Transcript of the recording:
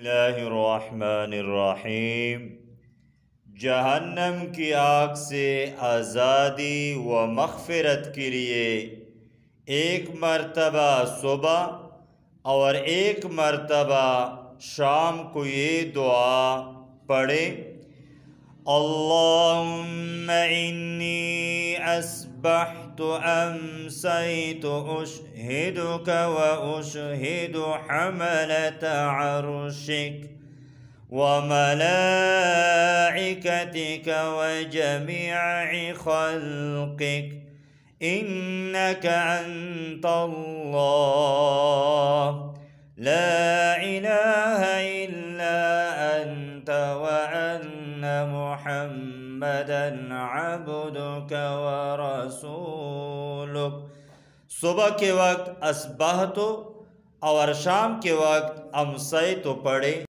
बिस्मिल्लाहिर्रहमानिर्रहीम। जहन्नम की आग से आज़ादी व मग़फ़िरत के लिए एक मरतबा सुबह और एक मरतबा शाम को ये दुआ पढ़े। अल्लाहुम्मा इन्नी अस्बहतु अम्सैतु उशहिदुका व उशहिदु हमलत अर्शिक व मलाइकतिक व जमीअ खल्क़िक इन्नका अंतल्लाह ला इलाहा इल्ला अंत व अन्ना मुहम्मदन अब्दुका व रसूलुक। सुबह के वक्त अस्बहतु और शाम के वक्त अम्सैतु पढ़े।